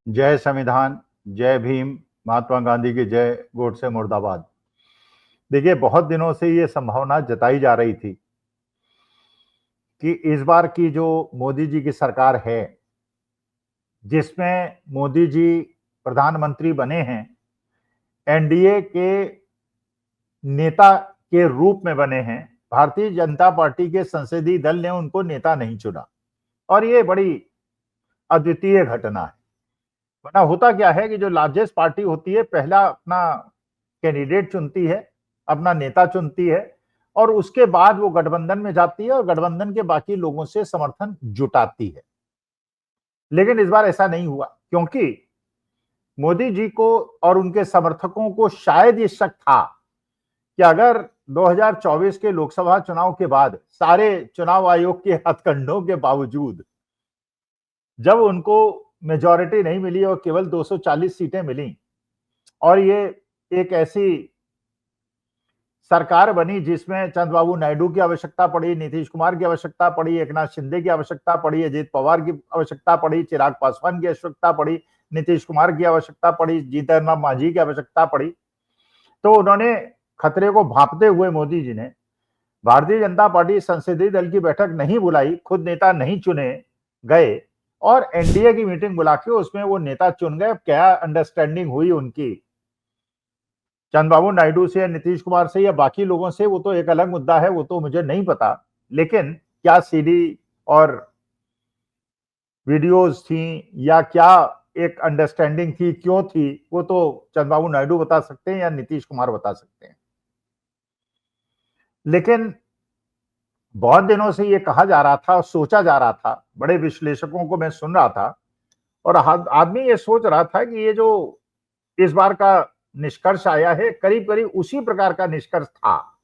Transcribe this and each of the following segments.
जय संविधान, जय भीम, महात्मा गांधी की जय, गोडसे मुर्दाबाद। देखिए, बहुत दिनों से ये संभावना जताई जा रही थी कि इस बार की जो मोदी जी की सरकार है, जिसमें मोदी जी प्रधानमंत्री बने हैं, एनडीए के नेता के रूप में बने हैं। भारतीय जनता पार्टी के संसदीय दल ने उनको नेता नहीं चुना और ये बड़ी अद्वितीय घटना है। वरना होता क्या है कि जो लार्जेस्ट पार्टी होती है, पहला अपना कैंडिडेट चुनती है, अपना नेता चुनती है और उसके बाद वो गठबंधन में जाती है और गठबंधन के बाकी लोगों से समर्थन जुटाती है। लेकिन इस बार ऐसा नहीं हुआ, क्योंकि मोदी जी को और उनके समर्थकों को शायद ये शक था कि अगर 2024 के लोकसभा चुनाव के बाद सारे चुनाव आयोग के हथकंडों के बावजूद जब उनको मेजॉरिटी नहीं मिली और केवल 240 सीटें मिली और ये एक ऐसी सरकार बनी जिसमें चंद्रबाबू नायडू की आवश्यकता पड़ी, नीतीश कुमार की आवश्यकता पड़ी, एकनाथ शिंदे की आवश्यकता पड़ी, अजीत पवार की आवश्यकता पड़ी, चिराग पासवान की आवश्यकता पड़ी, नीतीश कुमार की आवश्यकता पड़ी, जीतन राम मांझी की आवश्यकता पड़ी। तो उन्होंने खतरे को भांपते हुए मोदी जी ने भारतीय जनता पार्टी संसदीय दल की बैठक नहीं बुलाई, खुद नेता नहीं चुने गए और एनडीए की मीटिंग बुला के उसमें वो नेता चुन गए। क्या अंडरस्टैंडिंग हुई उनकी चंद्रबाबू नायडू से या नीतीश कुमार से या बाकी लोगों से, वो तो एक अलग मुद्दा है, वो तो मुझे नहीं पता। लेकिन क्या सीडी और वीडियोस थी या क्या एक अंडरस्टैंडिंग थी, क्यों थी, वो तो चंद्रबाबू नायडू बता सकते हैं या नीतीश कुमार बता सकते हैं। लेकिन बहुत दिनों से ये कहा जा रहा था, सोचा जा रहा था, बड़े विश्लेषकों को मैं सुन रहा था और आदमी ये सोच रहा था कि ये जो इस बार का निष्कर्ष आया है, करीब करीब उसी प्रकार का निष्कर्ष था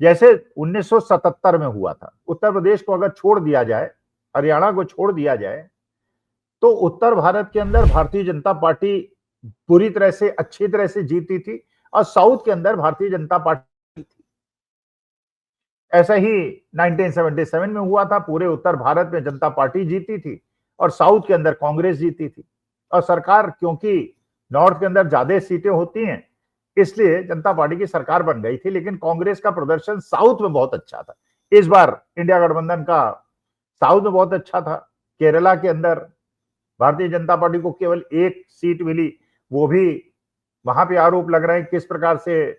जैसे 1977 में हुआ था। उत्तर प्रदेश को अगर छोड़ दिया जाए, हरियाणा को छोड़ दिया जाए, तो उत्तर भारत के अंदर भारतीय जनता पार्टी पूरी तरह से, अच्छी तरह से जीती थी और साउथ के अंदर भारतीय जनता पार्टी थी। ऐसा ही 1977 में हुआ था, पूरे उत्तर भारत में जनता पार्टी जीती थी और साउथ के अंदर कांग्रेस जीती थी। और सरकार, क्योंकि नॉर्थ के अंदर ज्यादा सीटें होती हैं, इसलिए जनता पार्टी की सरकार बन गई थी। लेकिन कांग्रेस का प्रदर्शन साउथ में बहुत अच्छा था। इस बार इंडिया गठबंधन का साउथ में बहुत अच्छा था। केरला के अंदर भारतीय जनता पार्टी को केवल एक सीट मिली, वो भी वहां पे आरोप लग रहे हैं किस प्रकार से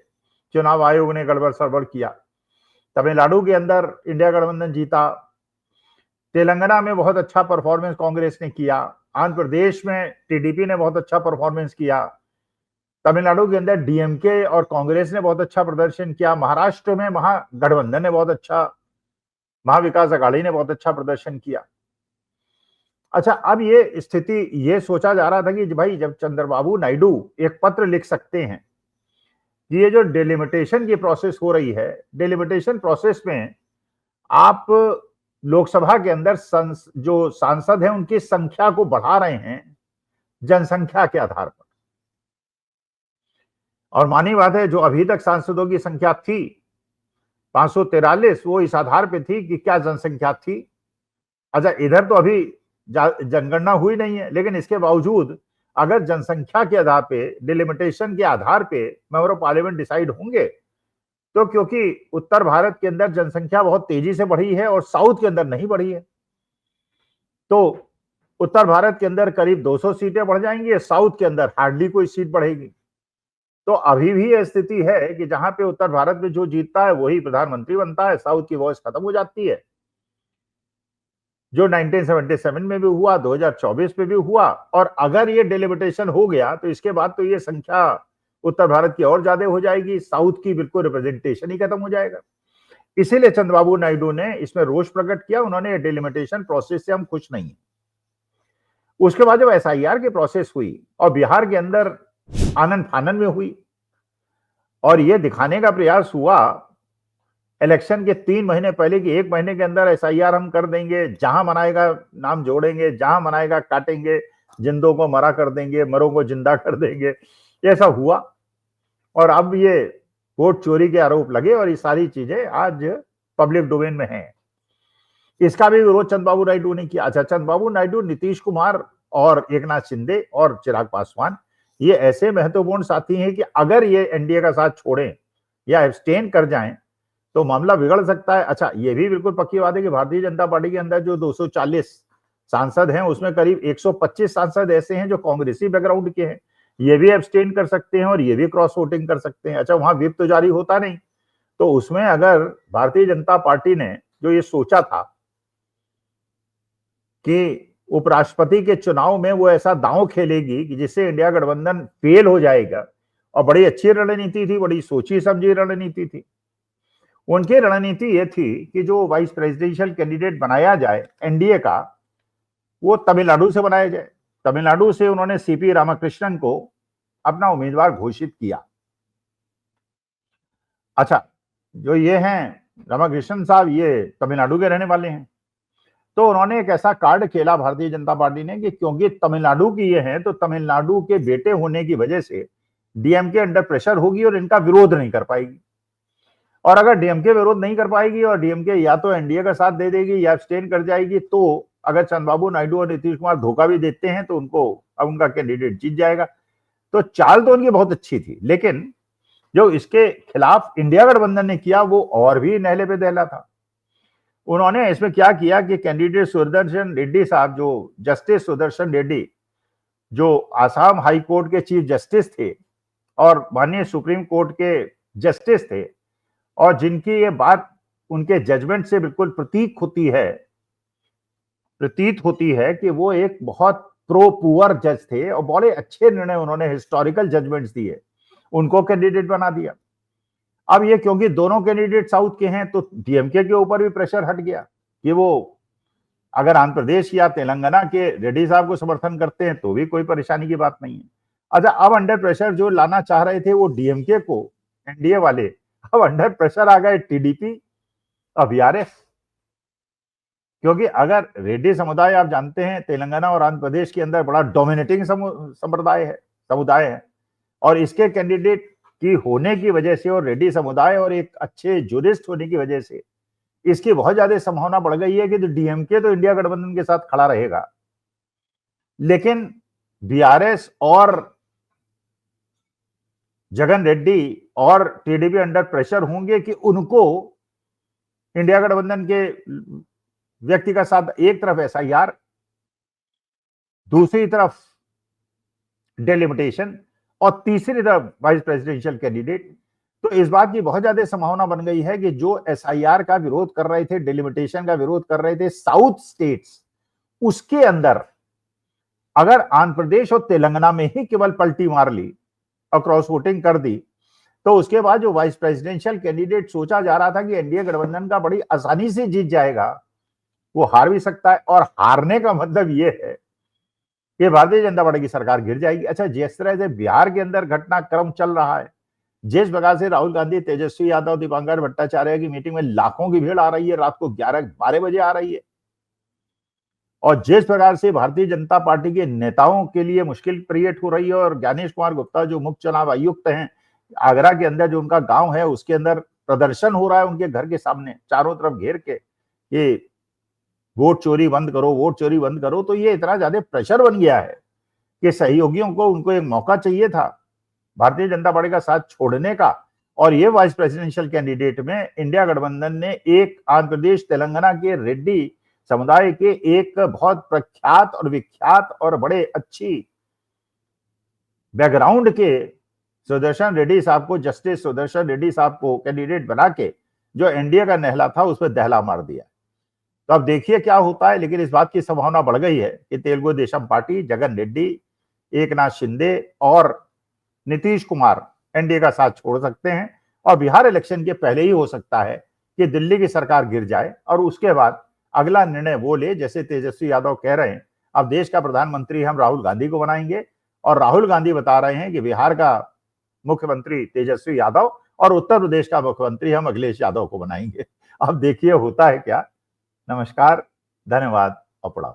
चुनाव आयोग ने गड़बड़ सड़बड़ किया। तमिलनाडु के अंदर इंडिया गठबंधन जीता। तेलंगाना में बहुत अच्छा परफॉर्मेंस कांग्रेस ने किया। आंध्र प्रदेश में टीडीपी ने बहुत अच्छा परफॉर्मेंस किया। तमिलनाडु के अंदर डीएमके और कांग्रेस ने बहुत अच्छा प्रदर्शन किया। महाराष्ट्र में महागठबंधन ने बहुत अच्छा, महाविकास अघाड़ी ने बहुत अच्छा प्रदर्शन किया। अच्छा, अब ये स्थिति, ये सोचा जा रहा था कि भाई जब चंद्रबाबू नायडू एक पत्र लिख सकते हैं, ये जो डिलिमिटेशन की प्रोसेस हो रही है, डिलिमिटेशन प्रोसेस में आप लोकसभा के अंदर जो सांसद हैं उनकी संख्या को बढ़ा रहे हैं जनसंख्या के आधार पर। और मानी बात है, जो अभी तक सांसदों की संख्या थी 543, वो इस आधार पे थी कि क्या जनसंख्या थी। अच्छा, इधर तो अभी जनगणना हुई नहीं है, लेकिन इसके बावजूद अगर जनसंख्या के आधार पे, डिलिमिटेशन के आधार पे मेंबर ऑफ पार्लियामेंट डिसाइड होंगे, तो क्योंकि उत्तर भारत के अंदर जनसंख्या बहुत तेजी से बढ़ी है और साउथ के अंदर नहीं बढ़ी है, तो उत्तर भारत के अंदर करीब 200 सीटें बढ़ जाएंगी, साउथ के अंदर हार्डली कोई सीट बढ़ेगी। तो अभी भी यह स्थिति है कि जहां पे उत्तर भारत में जो जीतता है वही प्रधानमंत्री बनता है, साउथ की वॉइस खत्म हो जाती है। जो 1977 में भी हुआ, 2024 में भी हुआ, और अगर ये डिलिमिटेशन हो गया तो इसके बाद तो ये संख्या उत्तर भारत की और ज्यादा हो जाएगी, साउथ की बिल्कुल रिप्रेजेंटेशन ही खत्म हो जाएगा। इसीलिए चंद्रबाबू नायडू ने इसमें रोष प्रकट किया। उन्होंने डिलिमिटेशन प्रोसेस से हम खुश नहीं। उसके बाद जब एसआईआर की प्रोसेस हुई और बिहार के अंदर आनन फानन में हुई और यह दिखाने का प्रयास हुआ इलेक्शन के 3 महीने पहले कि 1 महीने के अंदर एसआईआर हम कर देंगे, जहां मनाएगा नाम जोड़ेंगे, जहां मनाएगा काटेंगे, जिंदों को मरा कर देंगे, मरों को जिंदा कर देंगे, ऐसा हुआ। और अब ये वोट चोरी के आरोप लगे और ये सारी चीजें आज पब्लिक डोमेन में हैं। इसका भी विरोध चंद्रबाबू नायडू ने किया। अच्छा, चंद्रबाबू नायडू नीतीश कुमार और एकनाथ शिंदे और चिराग पासवान, ये ऐसे महत्वपूर्ण साथी हैं कि अगर ये एनडीए का साथ छोड़ें या एब्सटेन कर जाएं तो मामला बिगड़ सकता है। अच्छा, ये भी बिल्कुल पक्की बात है कि भारतीय जनता पार्टी के अंदर जो 240 सांसद हैं उसमें करीब 125 सांसद ऐसे हैं जो कांग्रेसी बैकग्राउंड के हैं। ये भी एब्सटेन कर सकते हैं और ये भी क्रॉस वोटिंग कर सकते हैं। अच्छा, वहां व्हिप तो जारी होता नहीं, तो उसमें अगर भारतीय जनता पार्टी ने जो ये सोचा था कि उपराष्ट्रपति के चुनाव में वो ऐसा दांव खेलेगी कि जिससे इंडिया गठबंधन फेल हो जाएगा, और बड़ी अच्छी रणनीति थी, बड़ी सोची समझी रणनीति थी। उनकी रणनीति ये थी कि जो वाइस प्रेसिडेंशियल कैंडिडेट बनाया जाए एनडीए का, वो तमिलनाडु से बनाया जाए। तमिलनाडु से उन्होंने सीपी रामाकृष्णन को अपना उम्मीदवार घोषित किया। अच्छा, जो ये हैं रामाकृष्णन साहब, ये तमिलनाडु के रहने वाले हैं, तो उन्होंने एक ऐसा कार्ड खेला भारतीय जनता पार्टी ने कि क्योंकि तमिलनाडु की ये हैं तो तमिलनाडु के बेटे होने की वजह से डीएमके अंडर प्रेशर होगी और इनका विरोध नहीं कर पाएगी। और अगर डीएमके विरोध नहीं कर पाएगी और डीएमके या तो एनडीए का साथ दे देगी या एब्सटेन कर जाएगी, तो अगर चंद्रबाबू नायडू और नीतीश कुमार धोखा भी देते हैं तो उनको अब उनका कैंडिडेट जीत जाएगा। तो चाल तो उनकी बहुत अच्छी थी, लेकिन जो इसके खिलाफ इंडिया गठबंधन ने किया वो और भी नहले पे दहला था। उन्होंने इसमें क्या किया कि कैंडिडेट सुदर्शन रेड्डी साहब, जो जस्टिस सुदर्शन रेड्डी, जो आसाम हाई कोर्ट के चीफ जस्टिस थे और माननीय सुप्रीम कोर्ट के जस्टिस थे, और जिनकी ये बात उनके जजमेंट से बिल्कुल प्रतीत होती है कि वो एक बहुत प्रो पुअर जज थे और बड़े अच्छे निर्णय उन्होंने हिस्टोरिकल जजमेंट्स दिए, उनको कैंडिडेट बना दिया। अब ये क्योंकि दोनों कैंडिडेट साउथ के हैं तो डीएमके के ऊपर भी प्रेशर हट गया कि वो अगर आंध्र प्रदेश या तेलंगाना के रेड्डी साहब को समर्थन करते हैं तो भी कोई परेशानी की बात नहीं है। अच्छा, अब अंडर प्रेशर जो लाना चाह रहे थे वो डीएमके को, एनडीए वाले, अब अंडर प्रेशर आ गए टीडीपी और बीआरएस। क्योंकि अगर रेड्डी समुदाय, आप जानते हैं तेलंगाना और आंध्र प्रदेश के अंदर बड़ा डोमिनेटिंग समुदाय है, और इसके कैंडिडेट की होने की वजह से और रेड्डी समुदाय और एक अच्छे जूरिस्ट होने की वजह से इसकी बहुत ज्यादा संभावना बढ़ गई है कि डीएमके तो इंडिया गठबंधन के साथ खड़ा रहेगा, लेकिन बीआरएस और जगन रेड्डी और टीडीपी अंडर प्रेशर होंगे कि उनको इंडिया गठबंधन के व्यक्ति का साथ, एक तरफ एसआईआर, दूसरी तरफ डेलिमिटेशन और तीसरी तरफ वाइस प्रेसिडेंशियल कैंडिडेट। तो इस बात की बहुत ज्यादा संभावना बन गई है कि जो एसआईआर का विरोध कर रहे थे, डेलिमिटेशन का विरोध कर रहे थे साउथ स्टेट्स, उसके अंदर अगर आंध्र प्रदेश और तेलंगाना में ही केवल पलटी मार ली और क्रॉस वोटिंग कर दी, तो उसके बाद जो वाइस प्रेसिडेंशियल कैंडिडेट सोचा जा रहा था कि एनडीए गठबंधन का बड़ी आसानी से जीत जाएगा, वो हार भी सकता है। और हारने का मतलब ये है कि भारतीय जनता पार्टी की सरकार गिर जाएगी। अच्छा, जिस तरह से बिहार के अंदर घटनाक्रम चल रहा है, जिस प्रकार से राहुल गांधी, तेजस्वी यादव, दीपांकर भट्टाचार्य की मीटिंग में लाखों की भीड़ आ रही है, रात को 11-12 बजे आ रही है, और जिस प्रकार से भारतीय जनता पार्टी के नेताओं के लिए मुश्किल क्रिएट हो रही है, और ज्ञानेश कुमार गुप्ता जो मुख्य चुनाव आयुक्त हैं, आगरा के अंदर जो उनका गांव है उसके अंदर प्रदर्शन हो रहा है उनके घर के सामने, चारों तरफ घेर के ये वोट चोरी बंद करो, वोट चोरी बंद करो। तो ये इतना ज्यादा प्रेशर बन गया है कि सहयोगियों को, उनको एक मौका चाहिए था भारतीय जनता पार्टी का साथ छोड़ने का, और ये वाइस प्रेसिडेंशियल कैंडिडेट में इंडिया गठबंधन ने एक आंध्र प्रदेश तेलंगाना के रेड्डी समुदाय के एक बहुत प्रख्यात और विख्यात और बड़े अच्छी बैकग्राउंड के सुदर्शन रेड्डी साहब को, जस्टिस सुदर्शन रेड्डी साहब को कैंडिडेट बना के जो एनडीए का नहला था उस पर दहला मार दिया। तो अब देखिए क्या होता है, लेकिन इस बात की संभावना बढ़ गई है कि तेलुगु देशम पार्टी, जगन रेड्डी, एकनाथ शिंदे और नीतीश कुमार एनडीए का साथ छोड़ सकते हैं, और बिहार इलेक्शन के पहले ही हो सकता है कि दिल्ली की सरकार गिर जाए और उसके बाद अगला निर्णय वो ले, जैसे तेजस्वी यादव कह रहे हैं अब देश का प्रधानमंत्री हम राहुल गांधी को बनाएंगे, और राहुल गांधी बता रहे हैं कि बिहार का मुख्यमंत्री तेजस्वी यादव और उत्तर प्रदेश का मुख्यमंत्री हम अखिलेश यादव को बनाएंगे। अब देखिए होता है क्या। नमस्कार, धन्यवाद और प्रणाम।